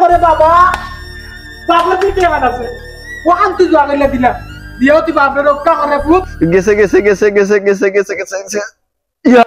ওরে বাবা বাবা দিতে বানাছে ও আনতে জগাইলা দিলা দিও তুই বাপরে রক্ষা করে ফুট গেছে গেছে গেছে গেছে গেছে গেছে গেছে ইয়া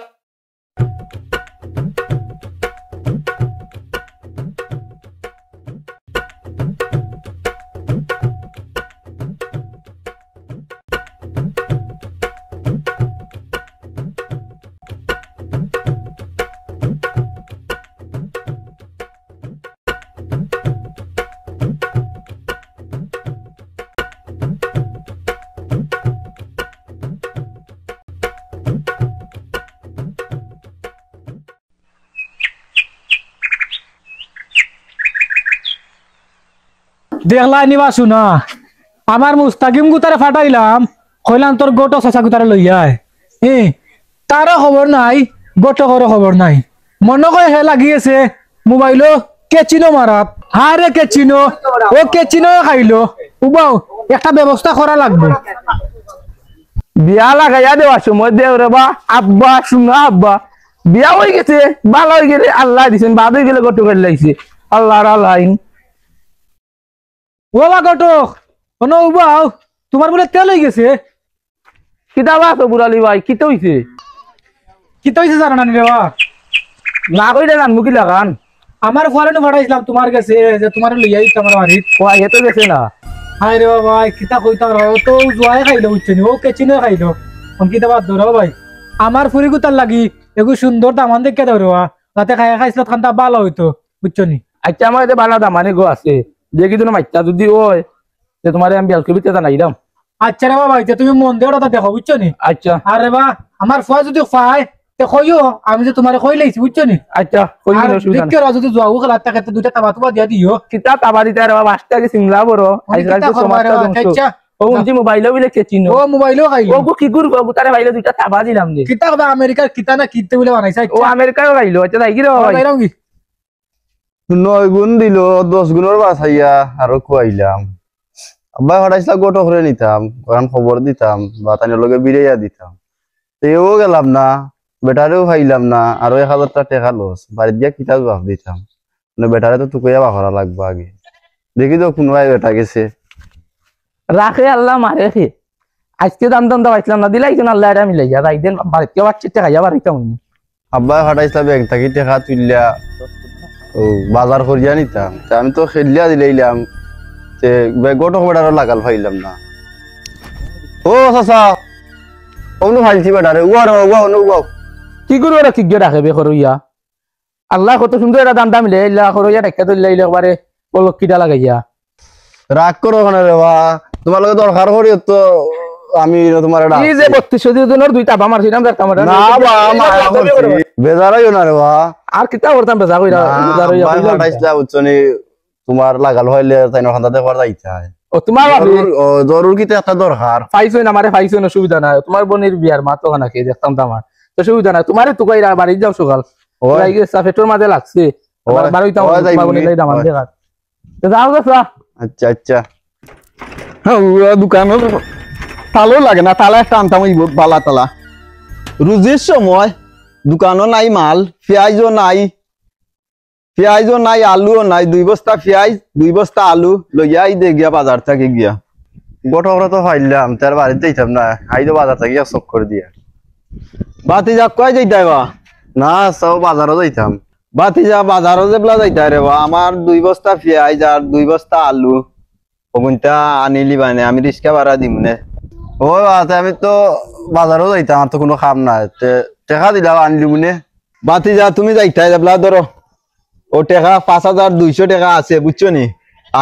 দেখলা নিবা শুনা আমার মুস্তাকিম গুতারে ফাটাইলাম কইলাম তোর গোটো চাচা গুতারে লইয়ায় তারও খবর নাই গোটো করো খবর নাই মনে কয় হে লাগিয়েছে মোবাইলো কেচিনো মারাত হারে কেচিনো ও কেচিনো খাইলো উবাও একটা ব্যবস্থা করা লাগবে বিয়া লাগাইয়া দেওয়ার সময় দেও রে বা আব্বা শুনা আব্বা বিয়া হয়ে গেছে ভালো হয়ে গেলে আল্লাহ দিছেন বাদ হয়ে গেলে গোটো করে লাগছে আল্লাহর আল্লাহ ও বা গোটক কোনো উবাও তোমার বলে তেল হয়ে গেছে কিতাবা তো বুড়ালি ভাই কিতে হইছে কি তো হয়েছে জানো না রে বা না কইলে জানবো কি লাগান আমার ফলানো ফাটাইছিলাম তোমার কাছে যে তোমার লইয়াই তোমার বাড়িত কয় হেতে গেছে না হাই রে বাবা কিতা কইতাম রে ও তো জুয়াই খাইলো বুঝছেন ও কেচিনো খাইলো কোন কিতা বাদ ধরো ভাই আমার ফুরি গুতার লাগি এগু সুন্দর দামান দেখে দাও রে যাতে খাই খাইছিল খান্তা ভালো হইতো বুঝছনি আচ্ছা আমার এতে বালা দামানে গো আছে যে কি মাইতা যদি ওই যে তোমার আমি বিয়াল কবিতে জানাই দাম আচ্ছা রে বাবা এটা তুমি মন দেওয়াটা দেখো বুঝছনি আচ্ছা আরে বা আমার ফুয়া যদি পায় তে কইও আমি যে তোমারে কই লাইছি বুঝছনি আচ্ছা কই আর দিন অসুবিধা দেখকে যদি যাও খেলা তাকে দুইটা তাবা তুবা দিয়া দিও কিতা তাবারিতে আর বাসটা যে সিংলা বড় আজকাল তো সমাজটা ধ্বংস ও উনজি মোবাইলও বিলে কেচিনো ও মোবাইলও খাইলো ও গো কি করব তারে ভাইলে দুইটা তাবা দিলাম দে কিতা কথা আমেরিকার কিতা না কিতে বলে বানাইছে ও আমেরিকাও গাইলো আচ্ছা যাই কি রে ভাই বাইরাও কি 9 গুণ দিল 10 গুণের বাছাইয়া আরো খুয়াইলাম আব্বা হঠাইছিলা গোটো করে নিতাম কারণ খবর দিতাম বা তার লগে বিড়াইয়া দিতাম তেও গেলাম না বেটারেও খাইলাম না আরো 1000 টাকা লস বাড়ি দিয়া কিতা জবাব দিতাম মানে বেটারে তো টুকাইয়া বাখরা লাগবে আগে দেখি তো কোনবাই বেটা গেছে রাখে আল্লাহ মারে খে আজকে দাম দাম দাবাইছিলাম না দিলাইছেন আল্লাহ এটা মিলাইয়া রাই দেন বাড়িতে বাচ্চা টাকা যাবার হইতাম আব্বা হঠাইছিলা ব্যাংক থাকি টাকা তুললা ও বাজার করিয়া নিতাম আমি তো খেলিয়া দিলাইলাম তে গোটো বেটারও লাগাল পাইলাম না ও চাচা অন্য ভাইছি বেটারে উয়া উয়া কি করবো ওরা কি রাখে বে করইয়া আল্লাহ কত সুন্দর এটা দাম দাম মিলে ইল্লা করইয়া রেখা তুললে একবারে পলকিটা লাগাইয়া রাগ করো ওখানে রে বা তোমার লগে দরকার করি তো আমি তোমার এই যে 3200 দিনের দুইটা বামার ছিলাম রাখতাম না বা মায়া করছি বেজারাইও না রে বা আর কিতা করতাম বেজা কইরা বেজা রইয়া ফাটাইছিলা বুঝছনি তোমার লাগাল হইলে তাই নখানতে কর যাইতে হয় ও তোমার জরুর কিতে একটা দরকার পাইছো না আমারে পাইছো না সুবিধা নাই তোমার বোনের বিয়ার মা তো খানা খেয়ে দেখতাম তো আমার তো সুবিধা নাই তোমারে তো কইরা বাড়ি যাও সকাল ওই গেছে পেট্রোল মাঝে লাগছে আবার বাড়িটাও তোমার বোনের লাই দামান দেখা তো যাও গেছা আচ্ছা আচ্ছা হ্যাঁ দোকানে তালো লাগে না তালা একটা আনতাম বালা তালা রুজির সময় দোকানও নাই মাল পেঁয়াজও নাই আলুও নাই 2 বস্তা পেঁয়াজ 2 বস্তা আলু লইয়াই দে গিয়া বাজার থেকে গিয়া গোটা তো ফাইলাম তার বাড়িতে যাইতাম না আই তো বাজার থেকে চক করে দিয়া বাতি যা কয় যাইতাই বা না সব বাজারও যাইতাম বাতি যা বাজারও যেবলা যাইতাই রে বা আমার 2 বস্তা পেঁয়াজ আর 2 বস্তা আলু ওগুনটা আনিলি মানে আমি রিস্কা ভাড়া দিম নে ও বাতে আমি তো বাজারও যাইতাম আর তো কোনো কাম নাই টাকা দিলাম আনলি মনে বাতি যা তুমি যাইতাই যেবলা ধরো ও টাকা 5200 টাকা আছে বুঝছো নি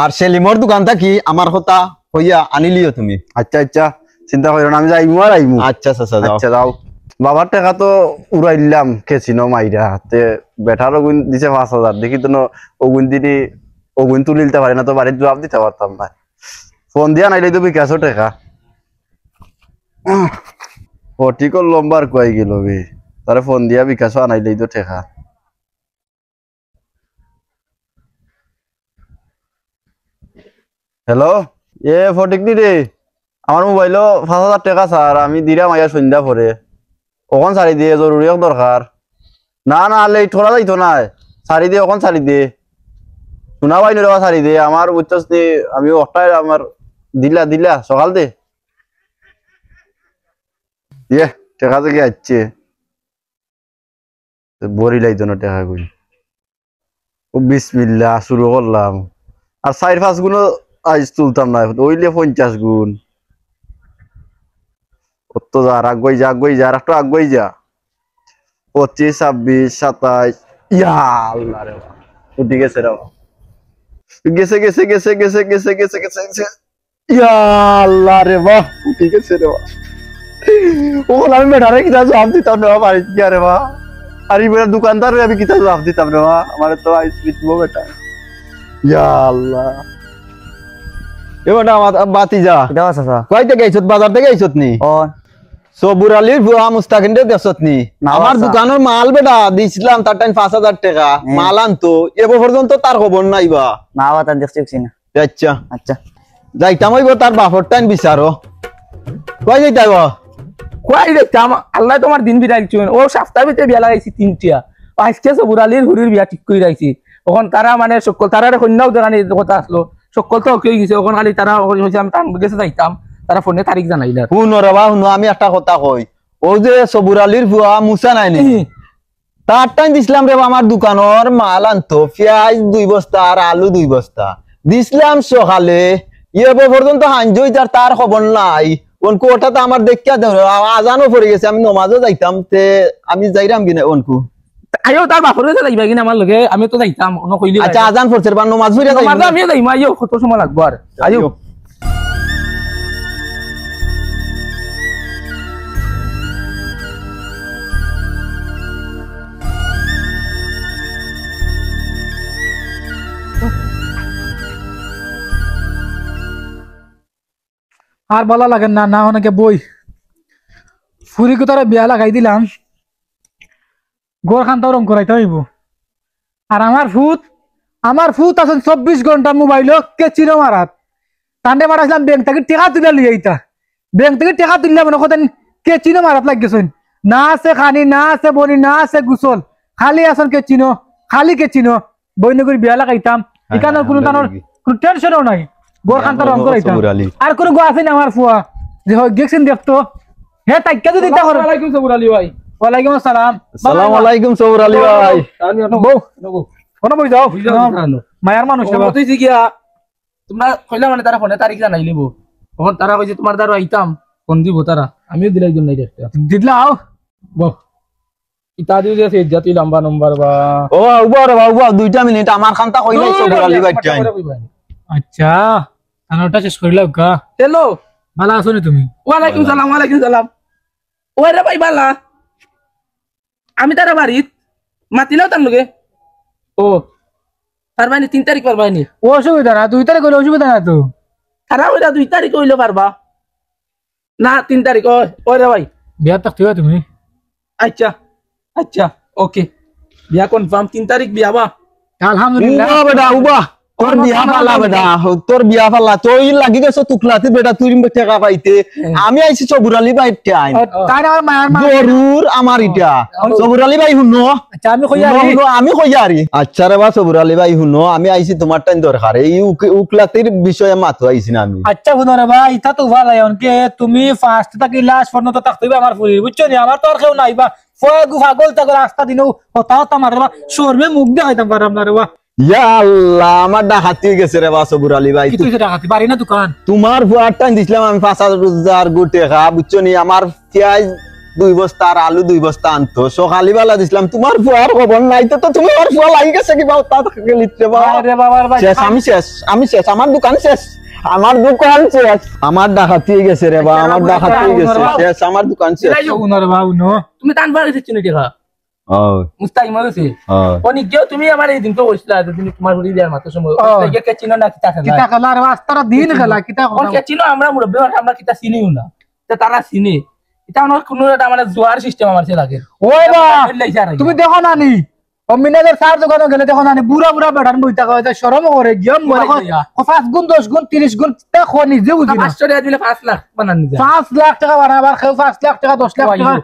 আর সেলিমর দোকান থাকি আমার কথা হইয়া আনিলিও তুমি আচ্ছা আচ্ছা চিন্তা করো না আমি যাইমু আর আইমু আচ্ছা চাচা যাও আচ্ছা যাও বাবার টাকা তো উড়াইলাম কেছিনো মাইরা তে বেটার ওগুন দিছে 5000 দেখি তো ওগুন দিনি ওগুন তুলিতে পারে না তো বাড়ির জবাব দিতে পারতাম না ফোন দিয়া নাইলে তো বিকাশও টাকা ফটিকর লম্বার কই গেল বে তারে ফোন দিয়া বিকাশও আনাইলেই তো টাকা হ্যালো এ ফটিক নি রে আমার মোবাইলও 5000 টাকা স্যার আমি দিলাম আয়া সন্ধ্যা পরে ওখান সারি দিয়ে জরুরি দরকার না না লেট করা যাইতো না সারি দিয়ে ওখান সারি দিয়ে শোনা পাই রে সারি দে আমার বুঝছস নি আমি ওটাই আমার দিলা সকাল দে ইয়ে টাকা থেকে আসছে বড়ি লাইতো না টাকা কই ও বিসমিল্লাহ শুরু করলাম আর 4-5 গুণ আজ তুলতাম না ওইলে 50 গুণ কত যা আগুই যা একটু আগুই যা 25 26 27 ইয়া আল্লাহ রে উঠে গেছে রে গেছে ইয়া আল্লাহ রে বাহ উঠে গেছে রে বাহ ও আমি বেটারে কিটা জবাব দিতাম না বাড়ি কি রে বাহ আরে বেটা দোকানদার আমি কিটা জবাব দিতাম না আমার তো আইস পিটবো বেটা ইয়া আল্লাহ এবারে আমার বাতি যা দেওয়া চাচা কইতে গেছত বাজার থেকে গেছত নি ও সবুর আলীর বুয়া মুস্তাকিনরে দেছত নি না, আমার বাসা। দোকানের মাল বেটা দিছিলাম তার টাইম 5000 টাকা মাল আনতো এব পর্যন্ত তার খবর নাই বা না বাতা দেখছি না আচ্ছা আচ্ছা যাইতাম হইব তার বাপর টাইম বিচারো কই যাইতাইব কই দেখতাম আল্লাহ তোমার দিন বিদাইছেন ও সপ্তাহ ভিতরে বিয়া লাগাইছি 3টা আজকে সবুরালির হুরির বিয়া ঠিক করে রাখছি তখন তারা মানে সকল তারারে কন্যাও দেখানি কথা আসলো সকল তো ওকে গেছে ওখান খালি তারা হইছে আমি টান গেছে যাইতাম তারা ফোনে তারিখ জানাইল আর শুনো রে বা শুনো আমি একটা কথা কই ও যে সবুর আলীর বুয়া মুসা নাই নি তার টাইম দিছিলাম রে বা আমার দোকানের মাল আনতো পেঁয়াজ 2 বস্তা আর আলু 2 বস্তা দিছিলাম সকালে এব পর্যন্ত হাঞ্জই তার খবর নাই অনকু ওটাতে আমার দেখিয়া আজানও পড়ে গেছে আমি নমাজও যাইতাম তে আমি যাইরাম কিনা অনকু আইও তার বাপরে যাইবা কিনা আমার লগে আমি তো যাইতাম অন্য কইলি আচ্ছা আজান পড়ছে বা নমাজ পড়ে যাইবা মাঝে আমি যাইম আইও কত সময় লাগবো আর আইও আর বলা লাগে না না অনেকে বই ফুরিকে তারা বিয়া লাগাই দিলাম গোর খানটাও রং করাইতে হইব আর আমার ফুত আছে 24 ঘন্টা মোবাইল কে চিনো মারাত তান্ডে মারাছিলাম ব্যাংক থেকে টাকা তুলে লিয়ে আইতা ব্যাংক থেকে টাকা তুললে মনে কথা কে চিনো মারাত লাগিয়েছেন না আছে খানি না আছে বনি না আছে গুসল খালি আসন কে চিনো খালি কে চিনো বইনগুরি বিয়া লাগাইতাম এখানে কোনো তানোর কোনো টেনশনও নাই গোর খানটা রং করাইতাম আর কোনো গো আছে না আমার ফুয়া যে হয় গেছেন দেখতো হে তাইকা যদি তা করে ওয়ালাইকুম সবুরালি ভাই ওয়ালাইকুম আসসালাম আসসালামু আলাইকুম সবুর আলী ভাই বউ কোন বই যাও মায়ার মানুষ তুই গিয়া তোমরা কইলা মানে তারা ফোনে তারিখ জানাই লিব তখন তারা কইছে তোমার দ্বারা আইতাম ফোন দিব তারা আমিও দিলাই জন্য একটা দিদলাও বহ ইতা দিও যে জাতি লম্বা নম্বর বা ও উবা রে বাবা 2 মিনিট আমার খানটা কইলাই সবুর আলী ভাই টাইম আচ্ছা আনোটা শেষ করিলাও কা হ্যালো ভালো আছো নি তুমি ওয়ালাইকুম সালাম ওই রে ভাই বালা আমি তারা বাড়িত মাতিলাও তার লগে ও তার মানে 3 তারিখ পারবা নি অসুবিধা না 2 তারিখ হইলে অসুবিধা না তো তারা ওইটা 2 তারিখ হইলে পারবা না 3 তারিখ ওই রে ভাই বিয়া থাকতে হবে তুমি আচ্ছা আচ্ছা ওকে বিয়া কনফার্ম 3 তারিখ বিয়া বা আলহামদুলিল্লাহ উবা বেটা উবা তোর বিয়া পালা বেটা তোর বিয়া পালা তুই লাগি গেছ তুকলাতে বেটা তুই টাকা পাইতে আমি আইছি সবুর আলী ভাই টাইম তার আমার মায়ার মানুষ জরুর আমার ইটা সবুর আলী ভাই শুনো আচ্ছা আমি কই আর আমি কইয়ারি আচ্ছা রে বা সবুর আলী ভাই শুনো আমি আইছি তোমার টাইম দরকার এই উকলাতির বিষয়ে মাথা আইছি না আমি আচ্ছা শুনো রে ভাই ইতা তো ভালো অনকে তুমি ফার্স্ট থাকি লাস্ট পর্যন্ত থাকতে হবে আমার ফুরি বুঝছো নি আমার তো আর কেউ নাই বা ফয় গুফা গোল তাকে রাস্তা দিনো হতা হতা মারে বা শর্মে মুখ দেখাইতাম পারলাম না রে বা ইয়া আল্লাহ আমার ডাকাতি হয়ে গেছে রে বা সবুর আলী ভাই কি তুই ডাকাতি পারি না দোকান তোমার ফুয়ার টাইম দিছিলাম আমি 5000 গুটে খা বুঝছো নি আমার পেঁয়াজ 2 বস্তা আর আলু 2 বস্তা আনতো সকালি বেলা দিছিলাম তোমার ফুয়ার খবর নাই তো তুমি আর ফুয়া লাগি গেছে কি বাবা তা গেলিতে আরে বাবার ভাই শেষ আমি শেষ আমার দোকান শেষ আমার ডাকাতি হয়ে গেছে রে বা আমার ডাকাতি হয়ে গেছে শেষ আমার দোকান শেষ শুনো রে বাবু নো তুমি টান পারে দিচ্ছ নি দেখা মুস্তাই মরেছে অনেক কেউ তুমি আমার এই দিন তো বসলা তুমি তোমার ঘুরি দেওয়ার মাত্র সময় কে চিনো না কিতা খেলা কিতা খেলা রে রাস্তাটা দিন খেলা কিতা কোন কে চিনো আমরা মুরব্বী আমরা কিতা চিনিও না তা তারা চিনে এটা আমার কোনো একটা মানে জোয়ার সিস্টেম আমার সে লাগে ওই বা তুমি দেখো না নি অমিনাদের সার দোকানে গেলে দেখো না নি বুড়া বুড়া বেটান বইতা কয় যে শরম করে গিয়ম মরে 5 গুণ 10 গুণ 30 গুণ তা খো নিজে বুঝি না 500 টাকা দিলে 5 লাখ বানান নিজে 5 লাখ টাকা বানাবার কেউ 5 লাখ টাকা 10 লাখ টাকা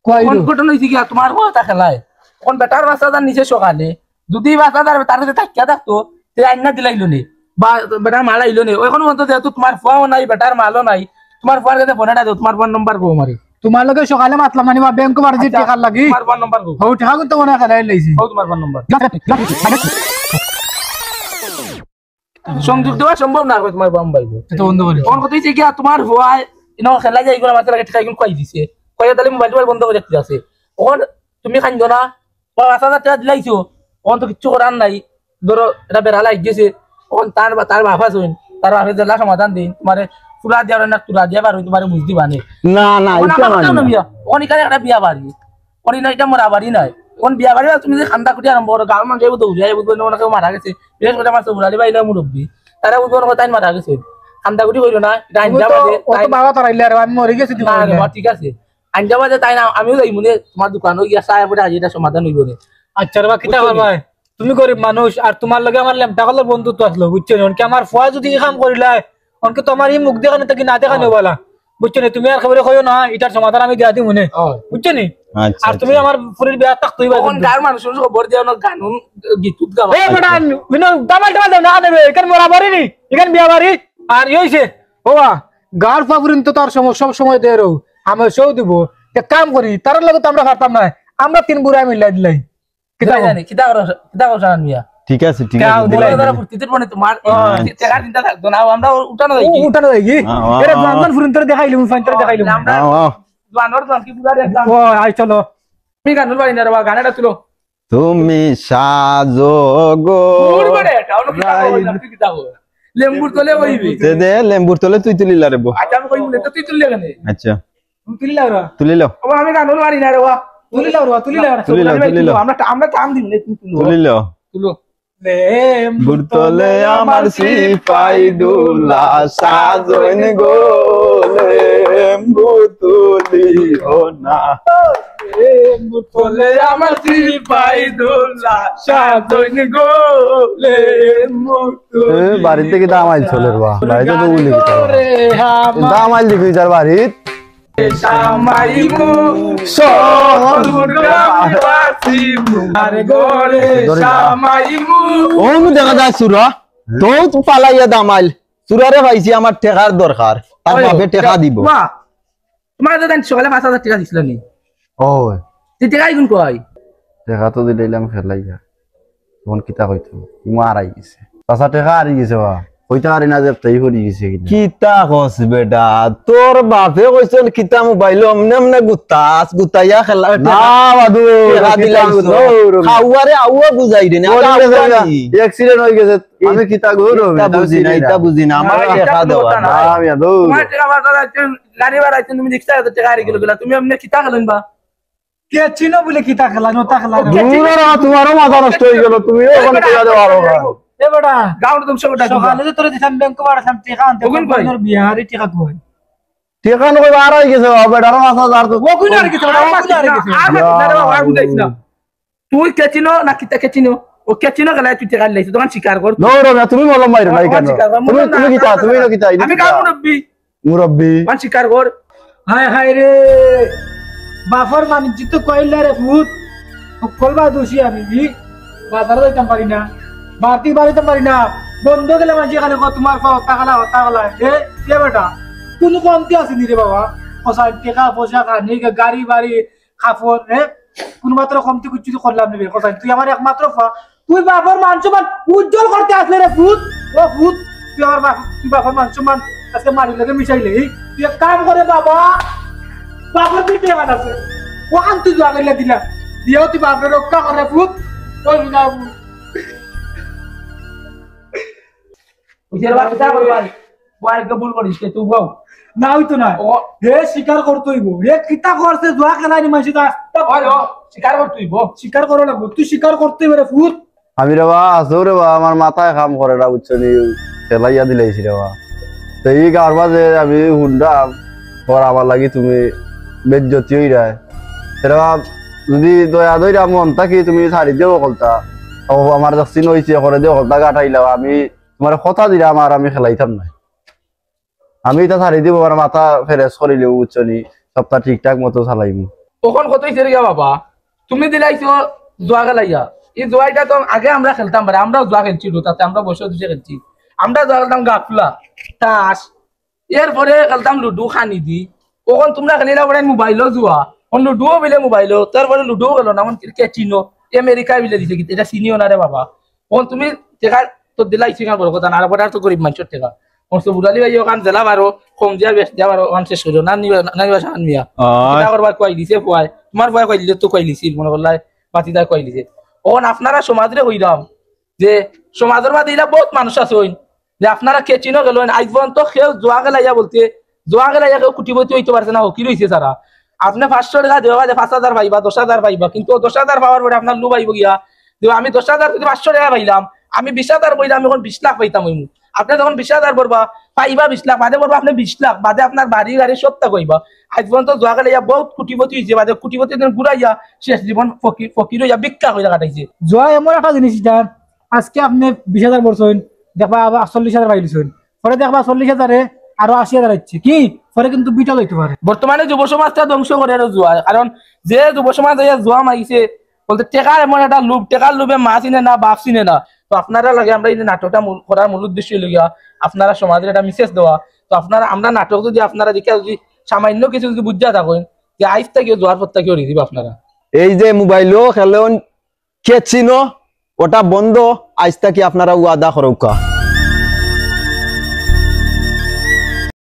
কই কোন ঘটনা হইছে কি তোমার কথা খেলায় কোন বেটার বাচ্চাদার নিচে সকালে যদি বাচ্চাদার তার কাছে থাকিয়া থাকতো তে আইনা দিলাইলো নি বা বেটার মাল আইলো নি ওইখন মতো যেহেতু তোমার ফোনও নাই বেটার মালও নাই তোমার ফোন কাছে ফোনটা দাও তোমার ফোন নাম্বার গো মারি তোমার লগে সকালে মাতলাম মানে ব্যাংক বাড়ি টাকা লাগি তোমার ফোন নাম্বার গো হৌ টাকা কিন্তু মনে খেলাই লাইছি ও তোমার ফোন নাম্বার সংযোগ দেওয়া সম্ভব না তোমার বাম বাইবো এটা বন্ধ করে কোন কথা হইছে কি তোমার ভয় ইনো খেলা যায় এগুলো মাত্র লাগে টাকা এগুলো কই দিছে কইয়া তাহলে মোবাইল টোবাইল বন্ধ করে রাখতে আছে ওখান তুমি খাইছো না ৫,০০০ টাকা দিলাইছো ওখান তো কিচ্ছু করার নাই ধরো এটা বেড়া লাগ গেছে ওখান তার বাবা শুন তার বাপের জেলা সমাধান দিন তোমারে তুলা দিয়া না তুলা দিয়া পারো তোমারে বুঝতে পারে না না এটা মানে না। ওখানে এখানে একটা বিয়া বাড়ি ওখানে না এটা মরা বাড়ি নাই ওখানে বিয়া বাড়ি তুমি যে খান্দা কুটি আরম্ভ করো গাঁর মানুষ দৌড়িয়া বুঝবো না কেউ মারা গেছে বিশেষ করে আমার চৌরালি বাইলে মুরব্বী তারা বুঝবো না তাই মারা গেছে খান্দা কুটি কইলো না এটা আঞ্জা বাজে অত বাবা তারাইলে আর আমি মরে গেছি না রে ঠিক আছে আঞ্জা বাজে তাই না আমিও যাই মনে তোমার দোকানে গিয়া চাই পড়ে আজ এটা সমাধান হইব না আচ্ছা রে বা কিটা ভাই তুমি গরিব মানুষ আর তোমার লগে আমার লেমটা কলের বন্ধুত্ব আসলো বুঝছো অনকে আমার ফুয়া যদি এই কাম করিলাই অনকে তোমার এই মুখ দেখানে তাকে না দেখানো বলা বুঝছো নি তুমি আর খবরে কইও না এটার সমাধান আমি দিয়া দিই মনে বুঝছো নি আচ্ছা আর তুমি আমার ফুরির বিয়া তাক তুইবা তখন গাঁর মানুষ খবর দিয়া না গান গীত গাওয়া এ বেটা বিনো দামাল দামাল না দেবে এখানে মরা বাড়ি নি এখানে বিয়া বাড়ি আর এই হইছে ওবা গার ফাবরিন তো তার সমস্যা সব সময় দেরো আমি সৌ দিব এক কাম করি তার লগে তো আমরা পারতাম না আমরা তিন বুড়া মিলাই দিলাই কিতা জানি কিতা করো জানান মিয়া ঠিক আছে ঠিক কাউ আছে দিলাই তারা ফুর্তিতে পড়ে তোমার টাকা চিন্তা থাকতো না আমরা উঠানো যাই উঠানো যাই কি এরে জানমান ফুরিন তোরে দেখাইলুম ফাইন তোরে দেখাইলুম আমরা জানোর জান কি বুঝা দেখলাম ও আই চলো তুমি গান বাড়ি না রে বা গানটা তুলো তুমি সাজো গো মুর বড়ে কাউন কিতা হো লেম্বুর তলে হইবি দে লেম্বুর তলে তুই তুলিলা রে বো আচ্ছা আমি কই বলে তো তুই তুললে কেন আচ্ছা তুমি তুলিলাও রা তুলিলো ও আমি গান বাড়ি না রে বা তুলিলাও রা তুলিলো আমরা টাম দিব না তুমি তুলো তুলিলো তুলো লেম্বুর তলে আমার সিপাই দুলা সাজোন গো লেম্বু তুলিও না বলে আমার সিপাই দোলা সাধন গো লেম্বু বাড়ির থেকে দাম আইল চলে বা বাড়িতে তো উলি দাম আইল দেখি যার বাড়িত সামাইমু সদুর্গাবাসিমু আরে গোরে সামাইমু ও মু দেখা যায় সুরা তো পালাইয়া দামাইল সুরারে ভাইছি আমার টেকার দরকার তার বাপে টেকা দিব মা তোমার দাদা সকালে ৫,০০০ টাকা দিছিল নি ও তুই টাকা গুণ কই দেখা তো দিলাম খেলাইয়া তখন কিতা কইতো মার আই গেছে পাঁচা টাকা হারি গেছে বা কইতা হারি না যে তাই হরি গেছে কিতা কস বেটা তোর বাপে কইছল কিতা মোবাইল অমনে অমনে গুতাইয়া খেলা না বাদু টেকা দিলাম খাওয়ারে আউয়া বুঝাই দে না অ্যাক্সিডেন্ট হয়ে গেছে আমি কিতা গরো এটা বুঝি না আমার টেকা দেওয়া না আমি আদৌ তোমার টাকা বাজার গাড়ি ভাড়াইছেন তুমি রিকশা টাকা হারি গেল তুমি এমনি কিতা খেলেন বা কে চিনো বলে কিতা খেলা নতা খেলা তোমারও মাথা নষ্ট হয়ে গেল তুমি ওখানে টাকা দেওয়া হবে এ বেটা গাউন তুমি সব টাকা সকালে যে তোরে দিছাম ব্যাংক বাড়াছাম টাকা আনতে ওগুন কই? বিহারি টাকা কই টাকা নয় বার হয়ে গেছে বেটারও মাথা দাঁড় তো ও কোন আর কিছু না ও কোন আর কিছু তুই কেচিনো না কিতা কেচিনো ও কেচিনো গেলে তুই টাকা লাইছিস তখন স্বীকার কর নৌরো না তুমি মলম মাইরো নাই কেন তুমি তুমি কিতা তুমি না কিতা আমি কার মুরব্বি মুরব্বি মান স্বীকার কর হায় হায় রে বাফর বাণিজ্য তো কইলা রে ভূত কলবা দোষী আমি বাজারে যাইতাম পারি না বাড়তি বাড়িতে পারি না বন্ধ গেলে মাঝে এখানে তোমার হতা এ বেটা কোনো কমতি আসেনি রে বাবা পয়সা টাকা পয়সা খানি গাড়ি বাড়ি খাফর কোনো মাত্র কমতি কিছু করলাম নেবে কথা তুই আমার একমাত্র তুই বাবার মান সম্মান উজ্জ্বল করতে আসলে রে ভূত ও ভূত তুই আমার তুই বাবার মান সম্মান আজকে মারি লাগে মিশাইলে তুই এক কাম করে বাবা বাবার তুই টাকা আছে ওখান তুই জাগাইলে দিলা দিয়েও তুই বাপরে রক্ষা করে ভূত ওই না উজের বাচ্চা করবাই ওয়াই কবুল করিস কে তুই বল না হইতো না হে স্বীকার করতেইব হে কিতা করছে জুয়া খেলাই নি মাইছি তা স্বীকার কর তুই বল স্বীকার করো লাগবো তুই স্বীকার করতেই পারে ভূত আমি রে বা আসো রে বা আমার মাথায় কাম করে না বুঝছো নি খেলাইয়া দিলাইছি রে বা তো এই গার বাজে আমি হুন্ডাম পর আমার লাগি তুমি বেজ্জতি হই রায় রে বা যদি দয়া দইরা মন থাকি তুমি ছাড়ি দেও কলতা ও আমার দক্ষিণ হইছে করে দেও কলতা গাটাইলাও আমি তোমার কথা দিলাম আর আমি খেলাইতাম না আমি এটা ছাড়ি দিব আমার মাথা ফ্রেশ করিলে বুঝছো নি সপ্তাহ ঠিকঠাক মতো চালাইমু তখন কত হইছে রে বাবা তুমি দিলাইছো জুয়া গেলাইয়া এই জুয়াইটা তো আগে আমরা খেলতাম পারে, আমরাও জুয়া খেলছি তাতে আমরা বসে বসে খেলছি। আমরা জুয়া খেলতাম গাফলা, তাস, এরপরে খেলতাম লুডু খানি দি। কখন তোমরা খেলিলা পরে মোবাইলও জুয়া, লুডুও বিলে মোবাইলও, তারপরে লুডুও গেল না, ক্যাচিনো আমেরিকায় বিলে দিছে, এটা চিনিও না রে বাবা। কখন তুমি টেকা তো দিলাই সিঙ্গার বড় কথা না, আর আর তো গরিব মানুষের টেকা। বুড়ালি ভাই ওখান জেলা বারো কম দিয়া বেশ দিয়া বারো ওখান শেষ করো না, নিবা সাহান মিয়া করবার কয়াই দিছে ফুয়াই, তোমার ফুয়াই কয়াই দিলে তো কয়াই দিছিল মনে করলাই বাতিদার কয়াই দিছে। ওখান আপনারা সমাজরে হইলাম যে সমাজের মাঝে ইলা বহুত মানুষ আছে হইন যে আপনারা কেচিনো গেলেন, আজ পর্যন্ত কেউ জোয়া গেলাইয়া বলতে জোয়া গেলাইয়া কেউ কুটিপতি হইতে পারছে না, হকি রয়েছে তারা। আপনি 500 টাকা দেওয়া যে 5,000 পাইবা 10,000 পাইবা, কিন্তু 10,000 পাওয়ার পরে আপনার লু পাইব গিয়া যে আমি 10,000 যদি 500 টাকা পাইলাম, আমি 20,000 পাইলাম, আমি এখন 20 লাখ পাইতাম হইমু। আপনি যখন 20,000 করবা পাইবা 20 লাখ, বাদে করবা আপনি 20 লাখ, বাদে আপনার বাড়ি গাড়ি সবটা কইবা। আজ পর্যন্ত জোয়া গেলাইয়া বহুত কুটিপতি হয়েছে, বাদে কুটিপতি ঘুরাইয়া শেষ জীবন ফকির হইয়া ভিক্ষা হইয়া কাটাইছে। জোয়া এমন একটা জিনিস এটা, আজকে আপনি 20,000 বলছেন, দেখবা আবার 40,000 পাইলিছেন, পরে দেখবা 40,000-এ আরো 80,000 হচ্ছে কি, পরে কিন্তু বিটা লইতে পারে। বর্তমানে যুব সমাজটা ধ্বংস করে আর জুয়া, কারণ যে যুব সমাজ জুয়া মাইছে বলতে টেকার এমন একটা লোভ, টেকার লোভে মা চিনে না বাপ চিনে না। তো আপনারা লাগে আমরা এই নাটকটা করার মূল উদ্দেশ্য লইয়া আপনারা সমাজের একটা মেসেজ দেওয়া। তো আপনারা আমরা নাটক যদি আপনারা দেখে যদি সামান্য কিছু যদি বুঝা থাকেন যে আইস থেকে জোয়ার পর থেকে দিব আপনারা। এই যে মোবাইলও খেলেন কেচিনো ওটা বন্ধ, আজ থেকে আপনারা ওয়াদা করুকা।